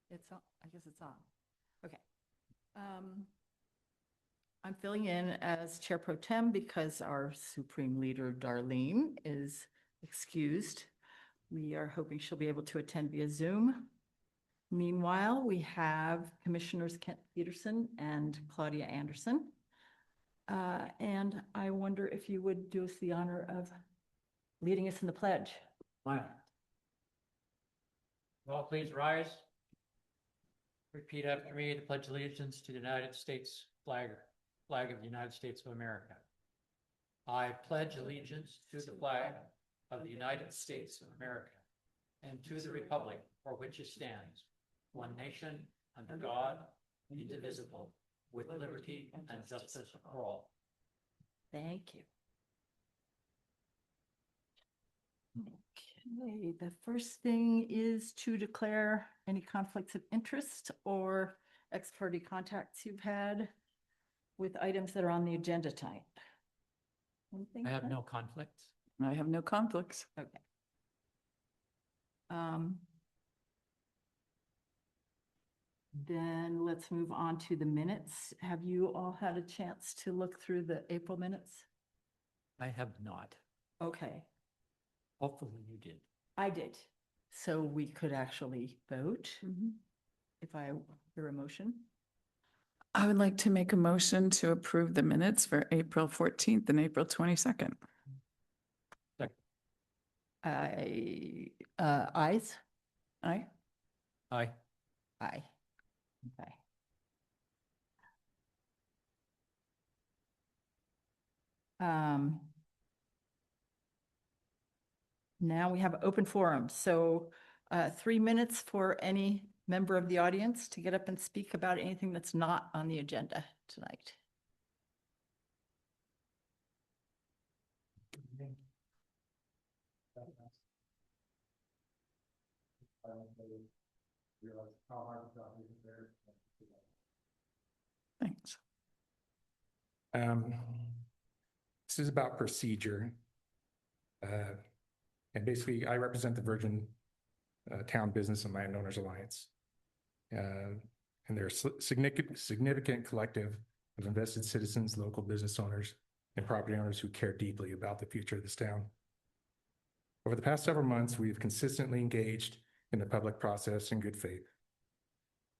It's on, I guess it's on. Okay. I'm filling in as Chair Pro Tem because our Supreme Leader Darlene is excused. We are hoping she'll be able to attend via Zoom. Meanwhile, we have Commissioners Kent Peterson and Claudia Anderson. And I wonder if you would do us the honor of leading us in the pledge. Wow. Well, please rise. Repeat after me to pledge allegiance to the United States flag of the United States of America. I pledge allegiance to the flag of the United States of America and to the republic for which it stands, one nation, under God, indivisible, with liberty and justice for all. Thank you. Okay, the first thing is to declare any conflicts of interest or ex parte contacts you've had with items that are on the agenda tonight. Anything, I have Kent? no conflicts. I have no conflicts. Okay. Then let's move on to the minutes. Have you all had a chance to look through the April minutes? I have not. Okay, Hopefully you did. I did. So we could actually vote if I hear a motion. I would like to make a motion to approve the minutes for April 14th and April 22nd. Ayes? Aye. Aye. Aye. Okay. Now we have open forum. So 3 minutes for any member of the audience to get up and speak about anything that's not on the agenda tonight. Thanks. This is about procedure. And basically, I represent the Town Business and Landowners Alliance. And they're a significant collective of invested citizens, local business owners, and property owners who care deeply about the future of this town. Over the past several months, we've consistently engaged in the public process in good faith.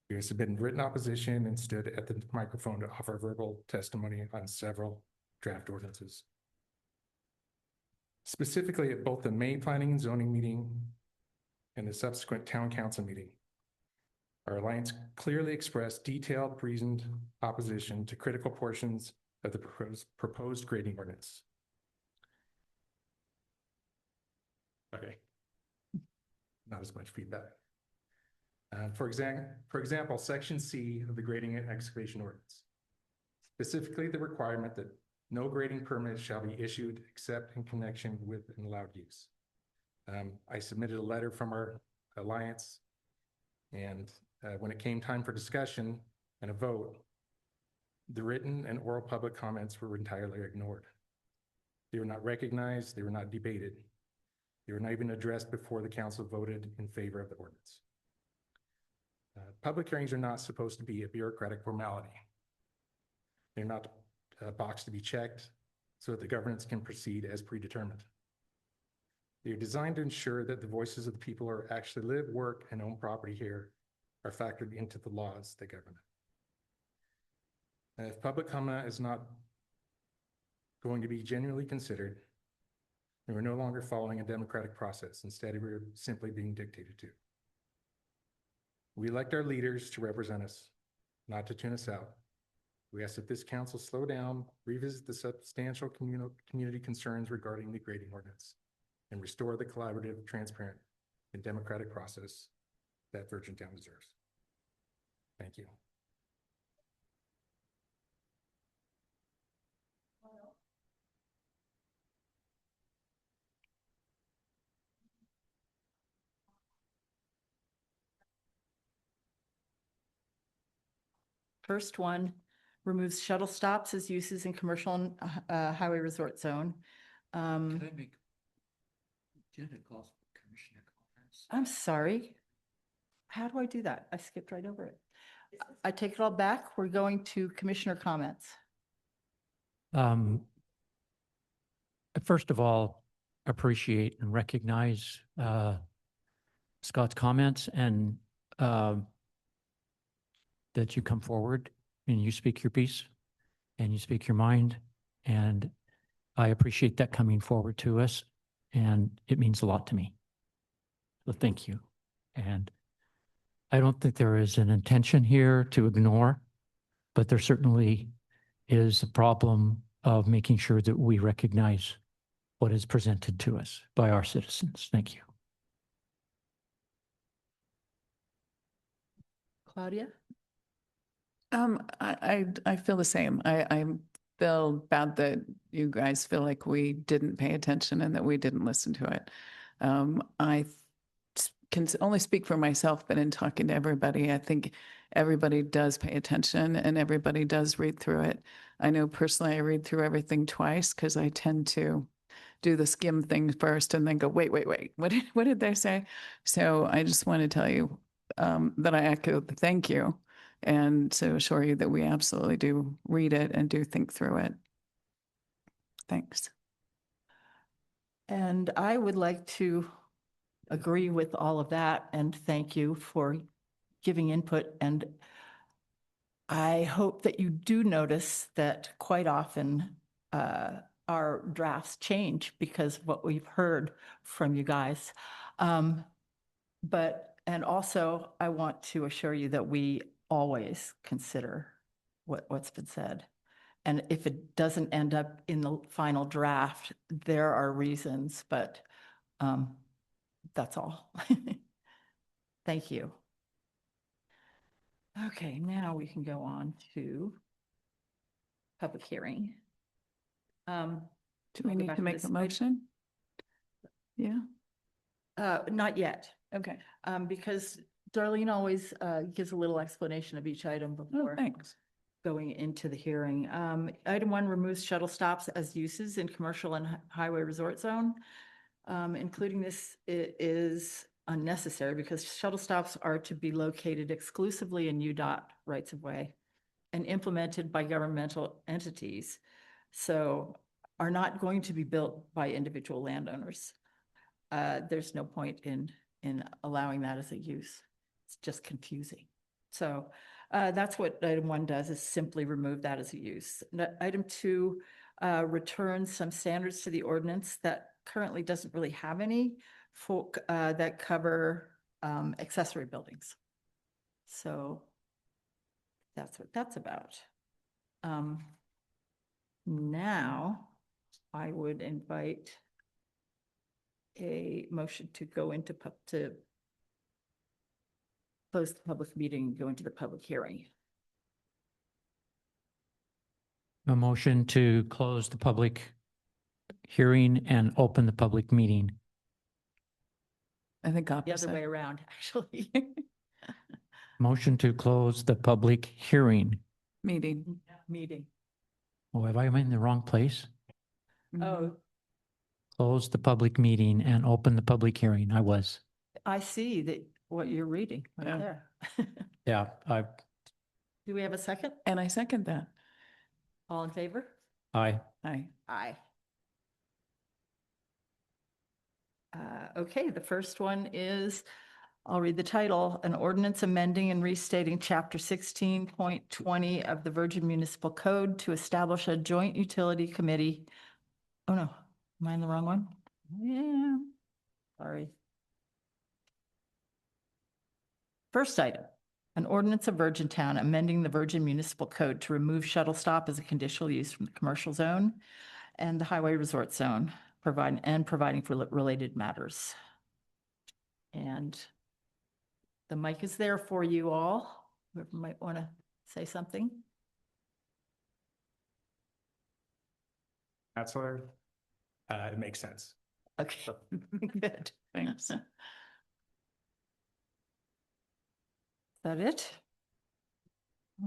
We have submitted written opposition and stood at the microphone to offer verbal testimony on several draft ordinances. Specifically at both the May Planning and Zoning meeting and the subsequent Town Council meeting, our alliance clearly expressed detailed reasoned opposition to critical portions of the proposed grading ordinance. Okay, not as much feedback. For example, Section C of the Grading and Excavation Ordinance, specifically the requirement that no grading permit shall be issued except in connection with an allowed use. I submitted a letter from our alliance, and when it came time for discussion and a vote, the written and oral public comments were entirely ignored. They were not recognized, they were not debated. They were not even addressed before the council voted in favor of the ordinance. Public hearings are not supposed to be a bureaucratic formality. They're not a box to be checked so that the governance can proceed as predetermined. They're designed to ensure that the voices of the people who actually live, work, and own property here are factored into the laws that govern it. If public comment is not going to be genuinely considered, then we're no longer following a democratic process. Instead, we're simply being dictated to. We elect our leaders to represent us, not to tune us out. We ask that this council slow down, revisit the substantial community concerns regarding the grading ordinance, and restore the collaborative, transparent, and democratic process that Virgin Town deserves. Thank you. First one removes shuttle stops as uses in commercial and highway resort zone. Can I make agenda calls for commissioner comments? I'm sorry. how do I do that? I skipped right over it. I take it all back. We're going to commissioner comments. Um, First of all, appreciate and recognize Scott's comments and that you come forward and you speak your piece and you speak your mind. And I appreciate that coming forward to us, and it means a lot to me. So thank you. And I don't think there is an intention here to ignore, but there certainly is a problem of making sure that we recognize what is presented to us by our citizens. Thank you. Claudia? I feel the same. I feel bad that you guys feel like we didn't pay attention and that we didn't listen to it. Can only speak for myself, but in talking to everybody, I think everybody does pay attention and everybody does read through it. I know personally I read through everything twice because I tend to do the skim thing first and then go, wait, what did they say? So I just want to tell you that I echo the thank you and to assure you that we absolutely do read it and do think through it. Thanks. And I would like to agree with all of that and thank you for giving input. And I hope that you do notice that quite often our drafts change because of what we've heard from you guys. And also I want to assure you that we always consider what's been said. And if it doesn't end up in the final draft, there are reasons, but that's all. Thank you. Okay, now we can go on to public hearing. Do I'll we go need back to make this a way. motion? Yeah, Not yet, okay. because Darlene always gives a little explanation of each item Oh, before thanks. going into the hearing. Item 1 removes shuttle stops as uses in commercial and highway resort zone. Including this is unnecessary because shuttle stops are to be located exclusively in UDOT rights of way and implemented by governmental entities. So are not going to be built by individual landowners. There's no point in allowing that as a use. It's just confusing. So that's what item 1 does, is simply remove that as a use. Item 2 returns some standards to the ordinance that currently doesn't really have any that cover accessory buildings. So that's what that's about. Now I would invite a motion to go into to close the public meeting, go into the public hearing. A motion to close the public hearing and open the public meeting. I think The other opposite. way around, actually. Motion to close the public hearing. Meeting. Meeting. Oh, have I been in the wrong place? Oh, Close the public meeting and open the public hearing. I was. I see that what you're reading right Yeah. there. Yeah, Do we have a second? And I second that. All in favor? I, Aye. Aye. Okay, the first one is, I'll read the title, an ordinance amending and restating chapter 16.20 of the Virgin Municipal Code to establish a joint utility committee. Oh no, am I in the wrong one? Yeah, sorry. First item, an ordinance of Virgin Town amending the Virgin Municipal Code to remove shuttle stop as a conditional use from the commercial zone and the highway resort zone, providing for related matters. And the mic is there for you all. Whoever might want to say something. Counselor, it makes sense. Okay, good. Thanks. Is that it?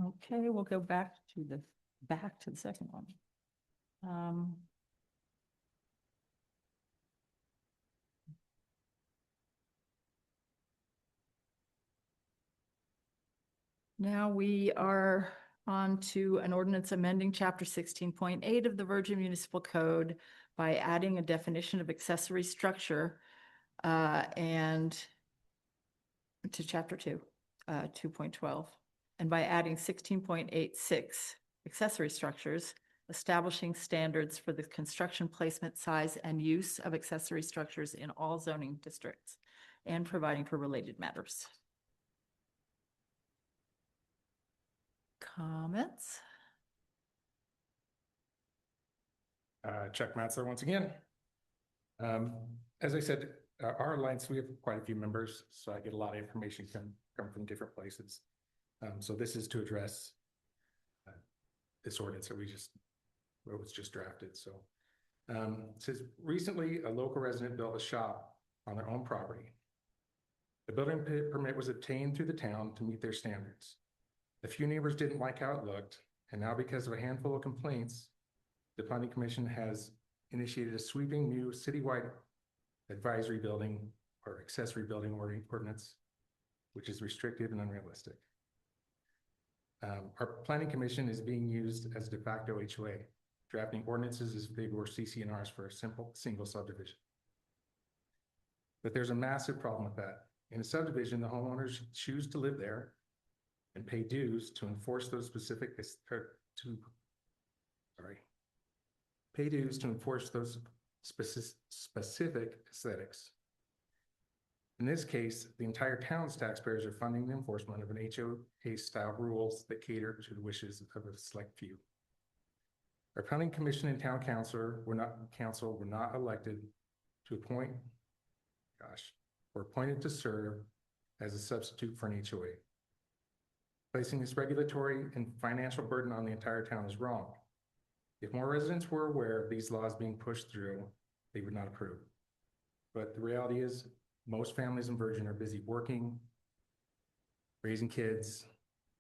Okay, we'll go back to the second one. Now we are on to an ordinance amending chapter 16.8 of the Virgin Municipal Code by adding a definition of accessory structure and to chapter 2, 2.12, and by adding 16.86 accessory structures, establishing standards for the construction, placement, size, and use of accessory structures in all zoning districts, and providing for related matters. Comments? Chuck Matzler once again. As I said, our alliance, we have quite a few members, so I get a lot of information come from different places. So this is to address this ordinance that was just drafted. So it says recently a local resident built a shop on their own property. The building permit was obtained through the town to meet their standards. A few neighbors didn't like how it looked, and now because of a handful of complaints, the Planning Commission has initiated a sweeping new citywide advisory building or accessory building ordinance, which is restrictive and unrealistic. Our Planning Commission is being used as de facto HOA, drafting ordinances as if they were CC&Rs for a single subdivision. But there's a massive problem with that. In a subdivision, the homeowners choose to live there and pay dues to enforce those specific specific aesthetics. In this case, the entire town's taxpayers are funding the enforcement of an HOA style rules that cater to the wishes of a select few. Our Planning Commission and town council were not elected to appoint, were appointed to serve as a substitute for an HOA. Placing this regulatory and financial burden on the entire town is wrong. If more residents were aware of these laws being pushed through, they would not approve. But the reality is, most families in Virgin are busy working, raising kids,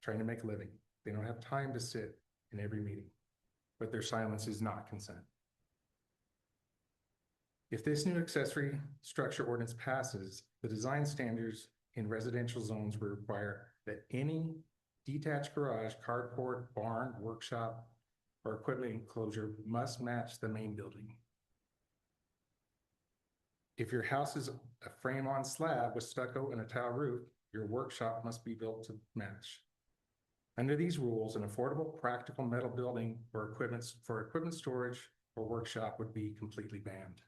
trying to make a living. They don't have time to sit in every meeting, but their silence is not consent. If this new accessory structure ordinance passes, the design standards in residential zones will require that any detached garage, carport, barn, workshop, or equipment enclosure must match the main building. If your house is a frame-on slab with stucco and a tile roof, your workshop must be built to match. Under these rules, an affordable, practical metal building or equipment storage or workshop would be completely banned.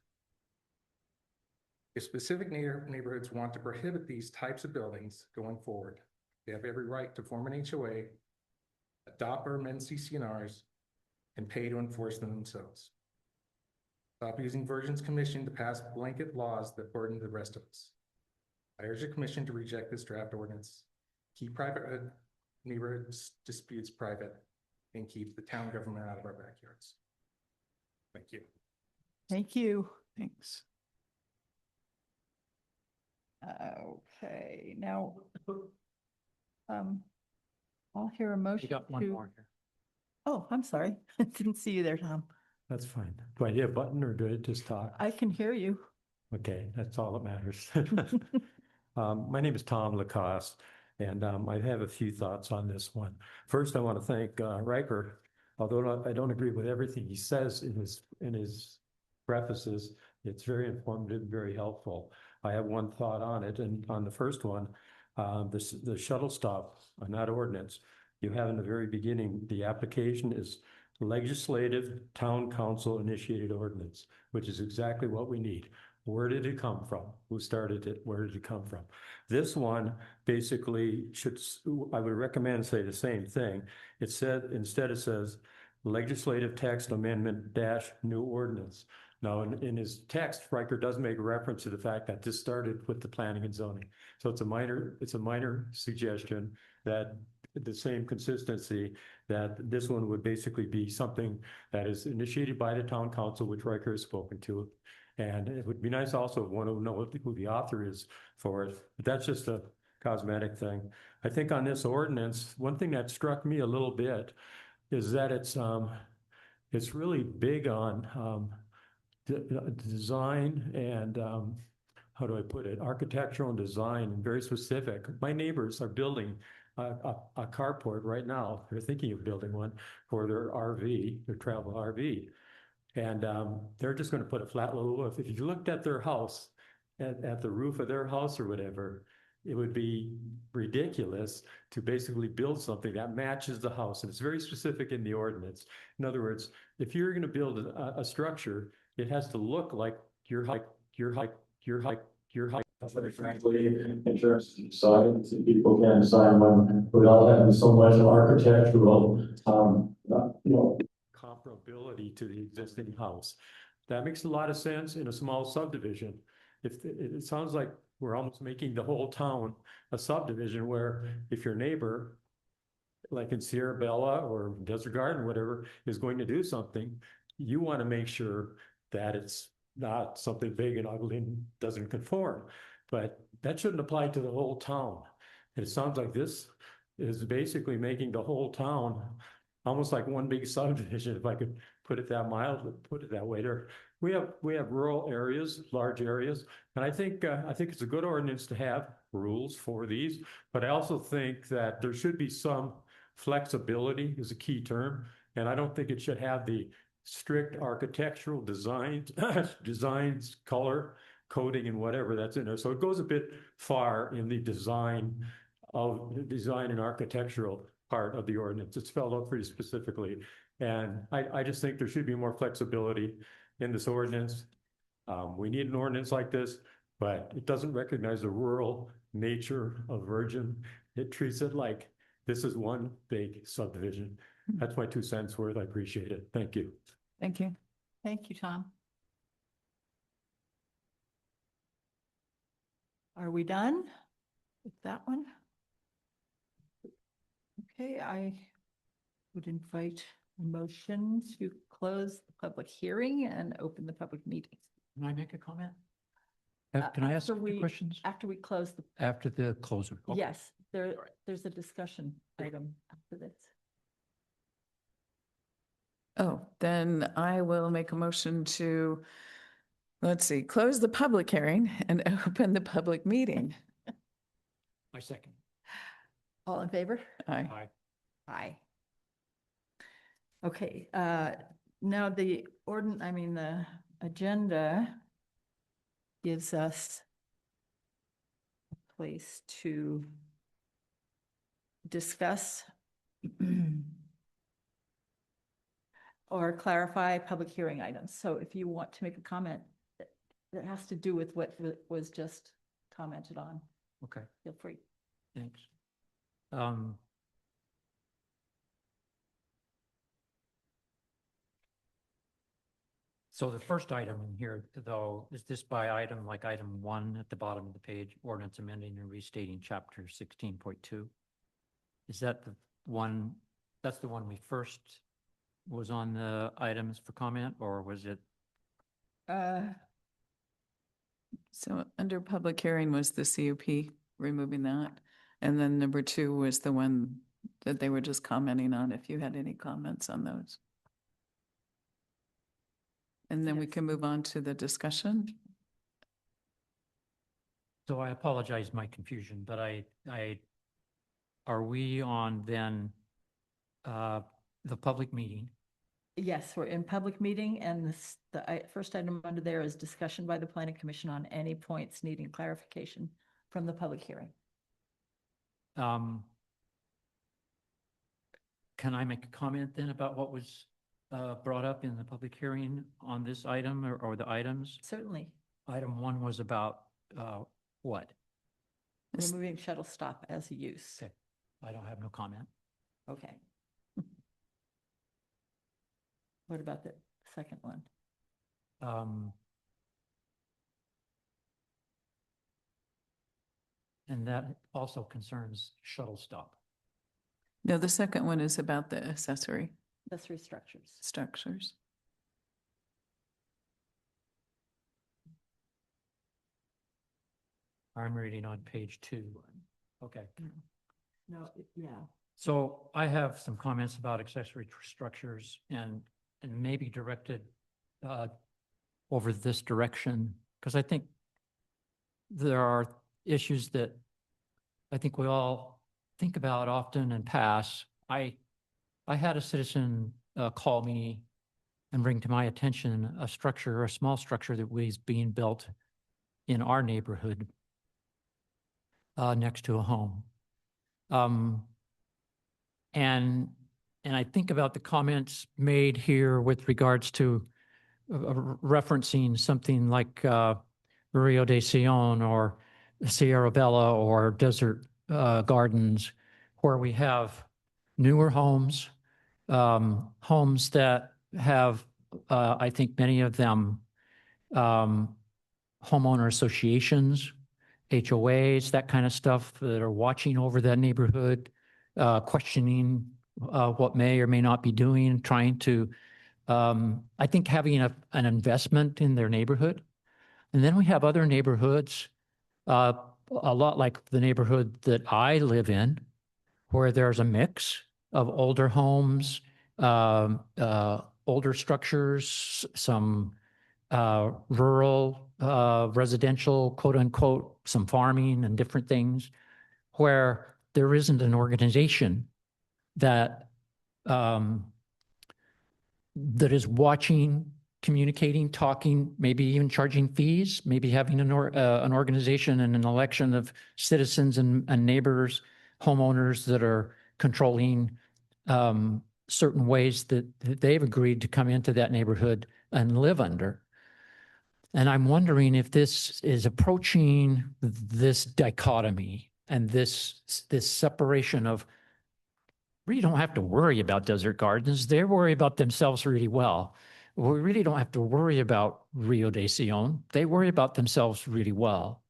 If specific neighborhoods want to prohibit these types of buildings going forward, they have every right to form an HOA, adopt or amend CC&Rs, and pay to enforce them themselves. Stop using Virgin's commission to pass blanket laws that burden the rest of us. I urge the commission to reject this draft ordinance, keep private neighborhood disputes private, and keep the town government out of our backyards. Thank you. Thank you. Thanks. Okay, now, I'll hear a motion We got one to- more here. Oh, I'm sorry. Didn't see you there, Tom. That's fine. Do I need a button or do I just talk? I can hear you. Okay, that's all that matters. My name is Tom Lacoste, and I have a few thoughts on this one. First, I want to thank Riker. Although I don't agree with everything he says in his prefaces, it's very informative, very helpful. I have one thought on it, and on the first one, the shuttle stop on that ordinance, you have in the very beginning, the application is legislative town council initiated ordinance, which is exactly what we need. Where did it come from? Who started it? Where did it come from? This one basically I would recommend say the same thing. Instead it says legislative text amendment - new ordinance. Now in his text, Riker does make a reference to the fact that this started with the planning and zoning. So it's a minor suggestion that the same consistency, that this one would basically be something that is initiated by the town council, which Riker has spoken to. And it would be nice also if one would know who the author is for it. But that's just a cosmetic thing. I think on this ordinance, one thing that struck me a little bit is that it's really big on design and how do I put it? Architectural and design, and very specific. My neighbors are building a carport right now. They're thinking of building one for their RV, their travel RV. And they're just going to put a flat little roof. If you looked at their house, at the roof of their house or whatever, it would be ridiculous to basically build something that matches the house. And it's very specific in the ordinance. In other words, if you're going to build a structure, it has to look like your height, your height, your height, your height. Very frankly, in terms of size, people can decide one without having so much architectural, comparability to the existing house. That makes a lot of sense in a small subdivision. If it sounds like we're almost making the whole town a subdivision where if your neighbor, like in Sierra Bella or Desert Garden, whatever, is going to do something, you want to make sure that it's not something big and ugly and doesn't conform. But that shouldn't apply to the whole town. It sounds like this is basically making the whole town almost like one big subdivision, if I could put it that mildly, put it that way. We have rural areas, large areas, and I think it's a good ordinance to have rules for these. But I also think that there should be some flexibility, is a key term, and I don't think it should have the strict architectural designs, color coding, and whatever that's in there. So it goes a bit far in the design and architectural part of the ordinance. It's spelled out pretty specifically. And I just think there should be more flexibility in this ordinance. We need an ordinance like this, but it doesn't recognize the rural nature of Virgin. It treats it like this is one big subdivision. That's my 2 cents worth. I appreciate it. Thank you. Thank you. Thank you, Tom. Are we done with that one? Okay, I would invite a motion to close the public hearing and open the public meeting. Can I make a comment? Uh, Can I ask after a few we- questions? After we close the, After the closing? Okay. yes, right. there's a discussion item after this. Oh, then I will make a motion to, let's see, close the public hearing and open the public meeting. My second. All in favor? Aye. Aye. Aye. Okay, now the agenda gives us a place to discuss or clarify public hearing items. So if you want to make a comment that has to do with what was just commented on, Okay, feel free. thanks. So the first item in here, though, is this by item, like item 1 at the bottom of the page, ordinance amending and restating chapter 16.2? Is that the one, that's the one we first was on the items for comment, or was it? So under public hearing was the CUP, removing that. And then number 2 was the one that they were just commenting on, if you had any comments on those. And then we Yes. can move on to the discussion. So I apologize my confusion, but are we on then the public meeting? Yes, we're in public meeting, and the first item under there is discussion by the planning commission on any points needing clarification from the public hearing. Can I make a comment then about what was brought up in the public hearing on this item or the items? Certainly, Item 1 was about what? Is- removing shuttle stop as a use. Okay. I don't have no comment. Okay. What about the second one? And that also concerns shuttle stop. No, the second one is about the accessory Accessory structures. structures. I'm reading on page 2. Okay. No, yeah. So I have some comments about accessory structures and maybe directed over this direction, because I think there are issues that I think we all think about often and pass. I had a citizen call me and bring to my attention a structure, a small structure that was being built in our neighborhood next to a home. And I think about the comments made here with regards to referencing something like Rio de Sion or Sierra Bella or Desert Gardens, where we have newer homes, homes that have, I think many of them, homeowner associations, HOAs, that kind of stuff that are watching over that neighborhood, questioning what may or may not be doing, trying to, I think having an investment in their neighborhood. And then we have other neighborhoods, a lot like the neighborhood that I live in, where there's a mix of older homes, older structures, some rural residential, quote unquote, some farming and different things, where there isn't an organization that that is watching, communicating, talking, maybe even charging fees, maybe having an organization and an election of citizens and neighbors, homeowners that are controlling certain ways that they've agreed to come into that neighborhood and live under. And I'm wondering if this is approaching this dichotomy and this separation of, we don't have to worry about Desert Gardens. They worry about themselves really well. We really don't have to worry about Rio de Sion. They worry about themselves really well.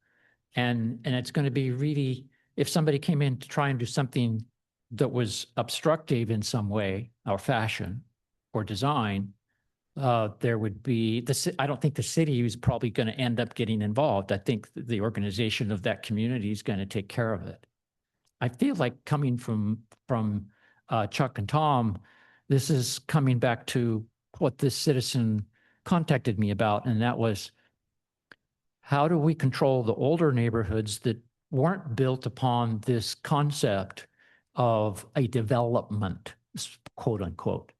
And it's going to be really, if somebody came in to try and do something that was obstructive in some way or fashion or design, there would be, I don't think the city is probably going to end up getting involved. I think the organization of that community is going to take care of it. I feel like coming from Chuck and Tom, this is coming back to what this citizen contacted me about, and that was, how do we control the older neighborhoods that weren't built upon this concept of a development, quote unquote?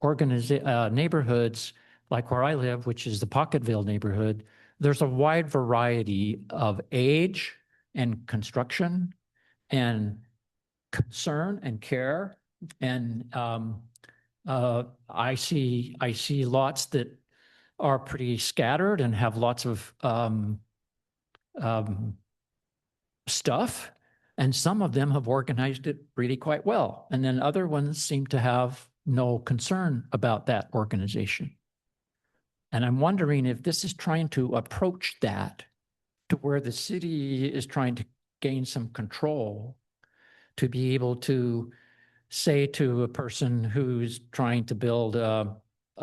Neighborhoods like where I live, which is the Pocketville neighborhood, there's a wide variety of age and construction and concern and care. And I see lots that are pretty scattered and have lots of stuff. And some of them have organized it really quite well. And then other ones seem to have no concern about that organization. And I'm wondering if this is trying to approach that to where the city is trying to gain some control to be able to say to a person who's trying to build a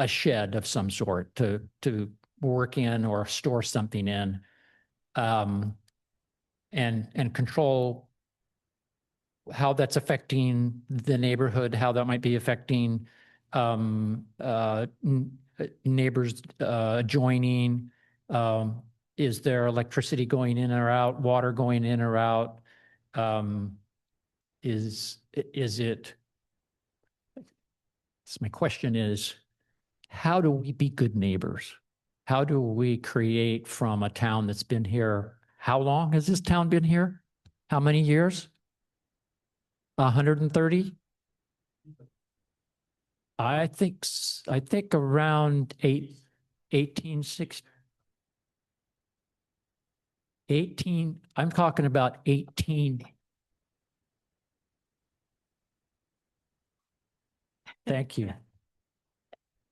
shed of some sort to work in or store something in, and control how that's affecting the neighborhood, how that might be affecting neighbors joining. Is there electricity going in or out, water going in or out? Is it, so my question is, how do we be good neighbors? How do we create from a town that's been here? How long has this town been here? How many years? 130? I think around 1860. 18, I'm talking about 18. Thank you.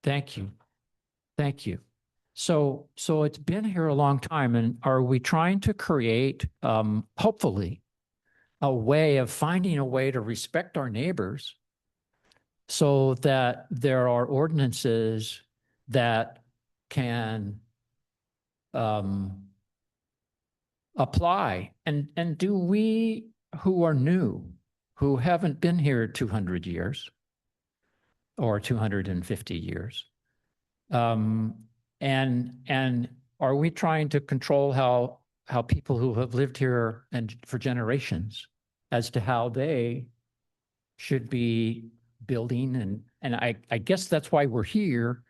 Thank you. Thank you. So it's been here a long time, and are we trying to create, hopefully, a way of finding a way to respect our neighbors so that there are ordinances that can apply? And do we who are new, who haven't been here 200 years or 250 years, and are we trying to control how people who have lived here and for generations as to how they should be building. And I guess that's why we're here,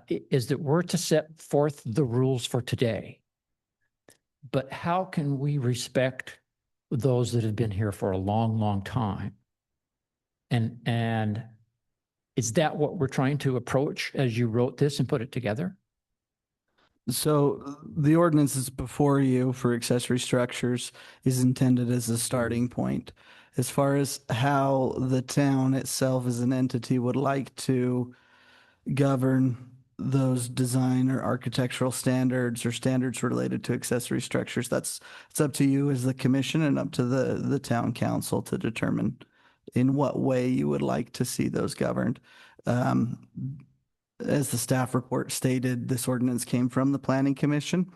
is that we're to set forth the rules for today. But how can we respect those that have been here for a long, long time? And is that what we're trying to approach as you wrote this and put it together? So the ordinance is before you for accessory structures is intended as a starting point. As far as how the town itself as an entity would like to govern those design or architectural standards or standards related to accessory structures, it's up to you as the commission and up to the town council to determine in what way you would like to see those governed. As the staff report stated, this ordinance came from the planning commission.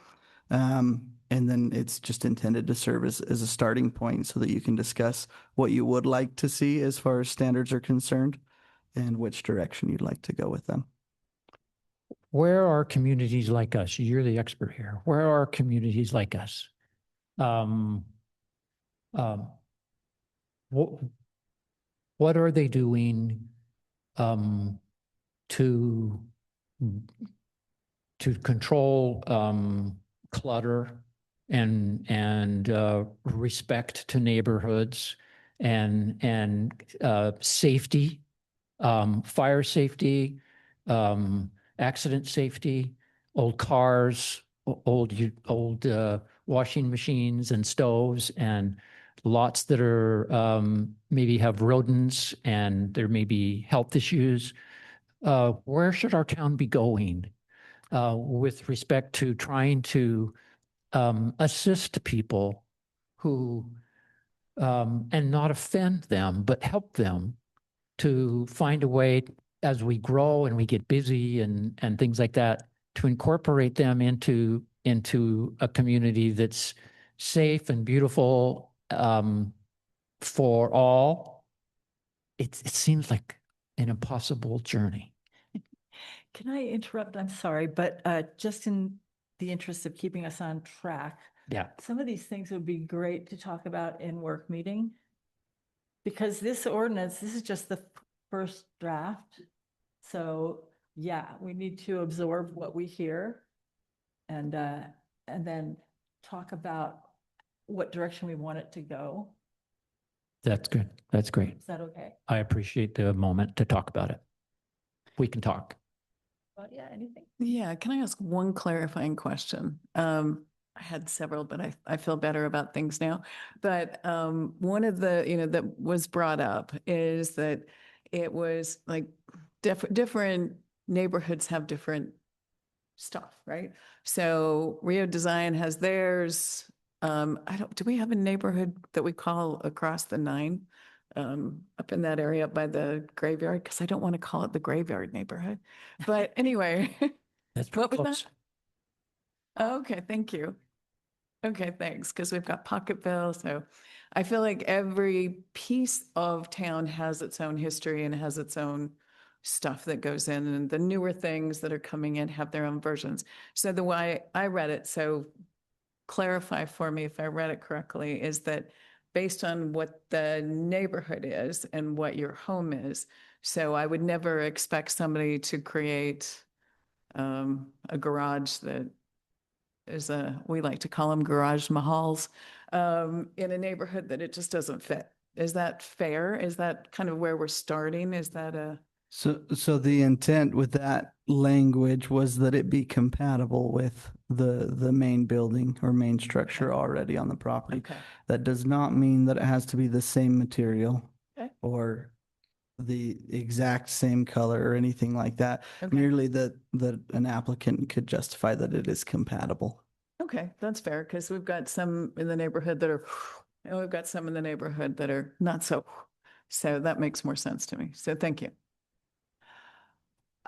And then it's just intended to serve as a starting point so that you can discuss what you would like to see as far as standards are concerned and which direction you'd like to go with them. Where are communities like us? You're the expert here. Where are communities like us? What are they doing to control clutter and respect to neighborhoods and safety, fire safety, accident safety, old cars, old washing machines and stoves, and lots that are maybe have rodents and there may be health issues. Where should our town be going with respect to trying to assist people who, and not offend them, but help them to find a way as we grow and we get busy and things like that, to incorporate them into a community that's safe and beautiful for all? It seems like an impossible journey. Can I interrupt? I'm sorry, but just in the interest of keeping us on track, Yeah. some of these things would be great to talk about in work meeting. Because this ordinance, this is just the first draft. So yeah, we need to absorb what we hear and then talk about what direction we want it to go. That's good. That's great. Is that okay? I appreciate the moment to talk about it. We can talk. Well, yeah, anything? Yeah, can I ask one clarifying question? I had several, but I feel better about things now. But one of the, that was brought up is that it was like different neighborhoods have different stuff, right? So Rio Design has theirs. Do we have a neighborhood that we call Across the Nine? Up in that area by the graveyard, because I don't want to call it the graveyard neighborhood. But anyway, That's what pretty was close. that? Okay, thank you. Okay, thanks, because we've got Pocketville. So I feel like every piece of town has its own history and has its own stuff that goes in, and the newer things that are coming in have their own versions. So the way I read it, so clarify for me if I read it correctly, is that based on what the neighborhood is and what your home is. So I would never expect somebody to create a garage that is we like to call them garage mahals, in a neighborhood that it just doesn't fit. Is that fair? Is that kind of where we're starting? Is that So the intent with that language was that it be compatible with the main building or main structure already on the property. okay? That does not mean that it has to be the same material Okay. or the exact same color or anything like that. Okay. Merely that an applicant could justify that it is compatible. Okay, that's fair, because we've got some in the neighborhood that are, and we've got some in the neighborhood that are not so. So that makes more sense to me. So thank you.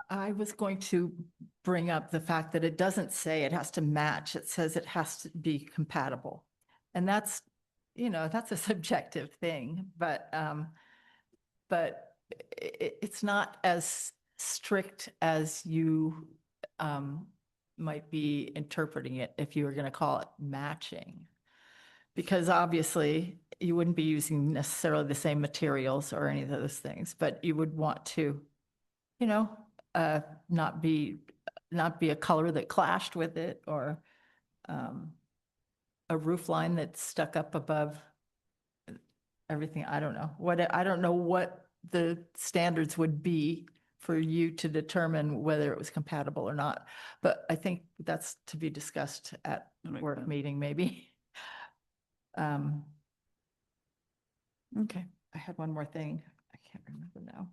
I was going to bring up the fact that it doesn't say it has to match. It says it has to be compatible. And that's, that's a subjective thing, but it's not as strict as you might be interpreting it if you were going to call it matching. Because obviously, you wouldn't be using necessarily the same materials or any of those things, but you would want to, you know, not be a color that clashed with it or a roof line that's stuck up above everything. I don't know what the standards would be for you to determine whether it was compatible or not. But I think that's to be discussed at work meeting, maybe. Okay. I had one more thing. I can't remember now.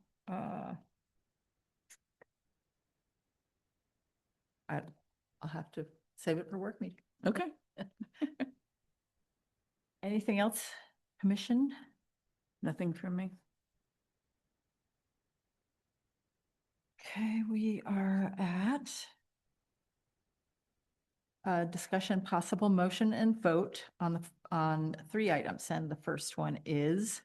I'll have to save it for work meeting. Okay. Anything else, commission? Nothing from me. Okay, we are at discussion, possible motion and vote on 3 items. And the first one is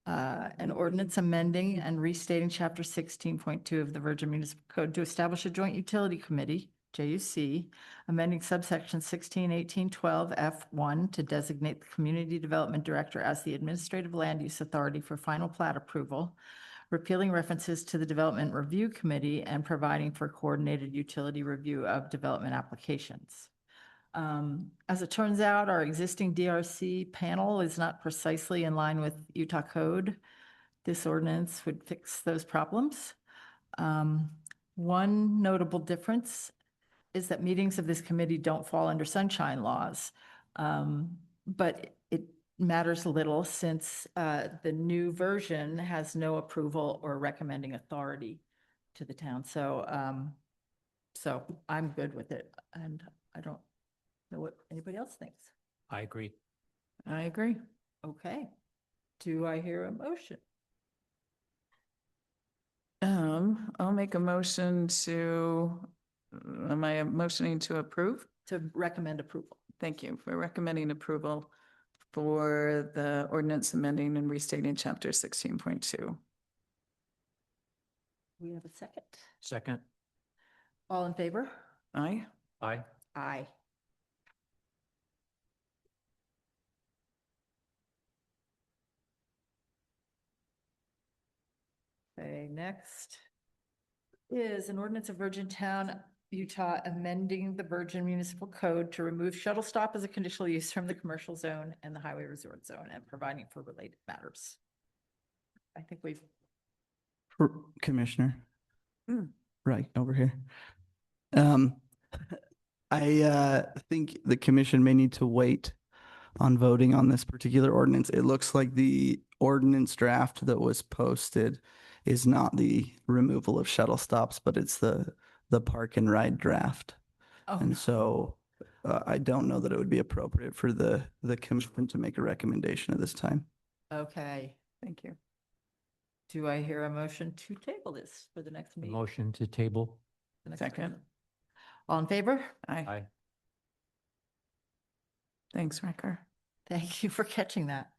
an ordinance amending and restating chapter 16.2 of the Virgin Municipal Code to establish a joint utility committee, JUC, amending subsection 161812 F1 to designate the community development director as the administrative land use authority for final plat approval, repealing references to the Development Review Committee and providing for coordinated utility review of development applications. As it turns out, our existing DRC panel is not precisely in line with Utah code. This ordinance would fix those problems. One notable difference is that meetings of this committee don't fall under sunshine laws. But it matters little since the new version has no approval or recommending authority to the town. So I'm good with it, and I don't know what anybody else thinks. I agree. I agree. Okay. Do I hear a motion? I'll make a motion to, am I motioning to approve? To recommend approval. Thank you for recommending approval for the ordinance amending and restating chapter 16.2. We have a second. Second. All in favor? Aye. Aye. Aye. Okay, next is an ordinance of Virgin Town, Utah, amending the Virgin Municipal Code to remove shuttle stop as a conditional use from the commercial zone and the highway resort zone and providing for related matters. I think we've, Commissioner. Mm. Right over here. I think the commission may need to wait on voting on this particular ordinance. It looks like the ordinance draft that was posted is not the removal of shuttle stops, but it's the park and ride draft. oh, And so I don't know that it would be appropriate for the commission to make a recommendation at this time. okay. Thank you. Do I hear a motion to table this for the next meeting? Motion to table. The next Second. meeting? All in favor? Aye. Aye. Thanks, Ricker. Thank you for catching that.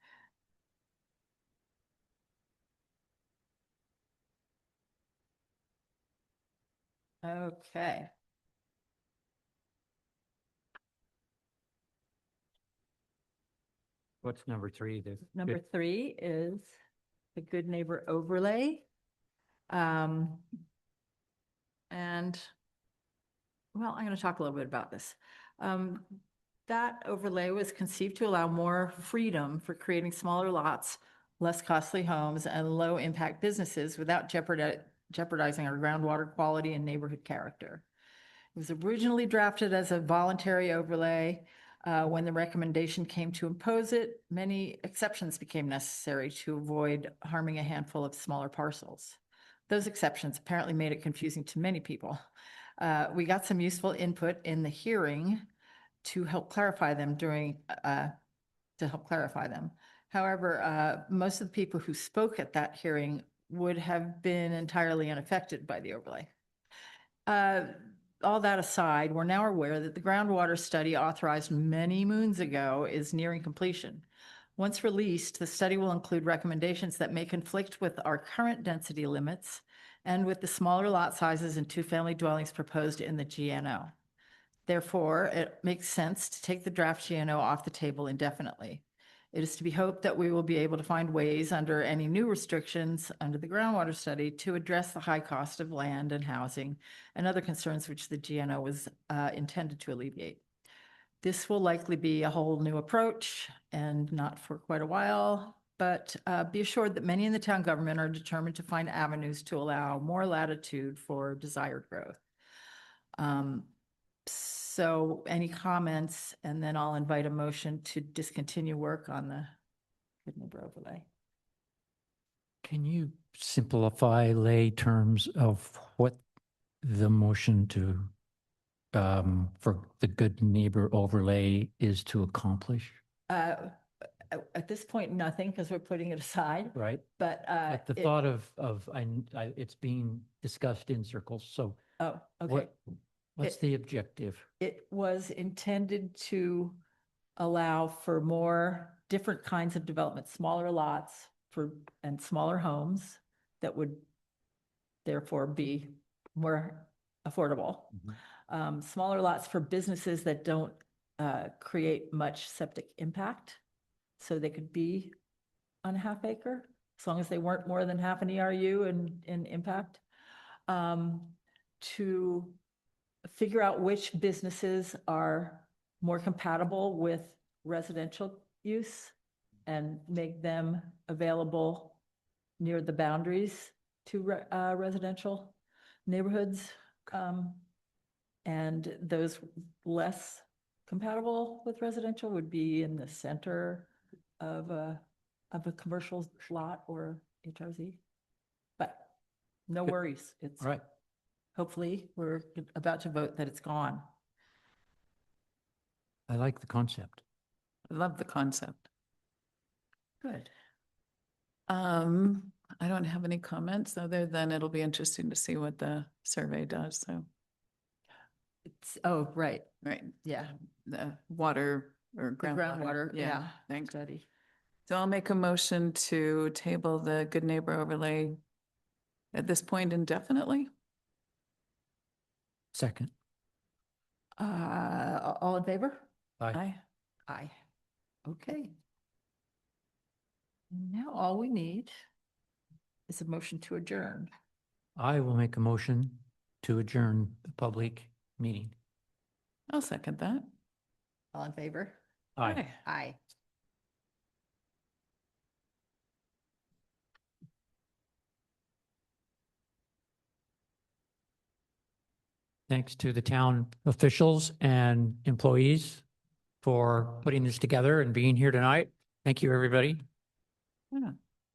Okay. What's number 3? Number 3 is the Good Neighbor Overlay. And, well, I'm going to talk a little bit about this. That overlay was conceived to allow more freedom for creating smaller lots, less costly homes, and low-impact businesses without jeopardizing our groundwater quality and neighborhood character. It was originally drafted as a voluntary overlay. When the recommendation came to impose it, many exceptions became necessary to avoid harming a handful of smaller parcels. Those exceptions apparently made it confusing to many people. We got some useful input in the hearing to help clarify them However, most of the people who spoke at that hearing would have been entirely unaffected by the overlay. All that aside, we're now aware that the groundwater study authorized many moons ago is nearing completion. Once released, the study will include recommendations that may conflict with our current density limits and with the smaller lot sizes and 2-family dwellings proposed in the GNO. Therefore, it makes sense to take the draft GNO off the table indefinitely. It is to be hoped that we will be able to find ways under any new restrictions under the groundwater study to address the high cost of land and housing and other concerns which the GNO was intended to alleviate. This will likely be a whole new approach and not for quite a while, but be assured that many in the town government are determined to find avenues to allow more latitude for desired growth. So any comments, and then I'll invite a motion to discontinue work on the Good Neighbor overlay. Can you simplify lay terms of what the motion to for the good neighbor overlay is to accomplish, At this point, nothing, because we're putting it aside, right? but. But the thought of, it's being discussed in circles, so Oh, okay. what's the objective? It was intended to allow for more different kinds of development, smaller lots and smaller homes that would therefore be more affordable. Smaller lots for businesses that don't create much septic impact. So they could be on a half acre, as long as they weren't more than half an ERU in impact. To figure out which businesses are more compatible with residential use and make them available near the boundaries to residential neighborhoods. And those less compatible with residential would be in the center of a commercial lot or HRZ. But no Good. worries. It's All right, hopefully we're about to vote that it's gone. I like the concept. I love the concept. Good. I don't have any comments other than it'll be interesting to see what the survey does. So, Oh, right. right, Yeah. the water or The groundwater. groundwater, yeah. Thanks. Study. So I'll make a motion to table the Good Neighbor overlay at this point indefinitely. Second. All in favor? Aye. Aye. Okay. Now all we need is a motion to adjourn. I will make a motion to adjourn the public meeting. I'll second that. All in favor? Aye. Aye. Thanks to the town officials and employees for putting this together and being here tonight. Thank you, everybody. Yeah.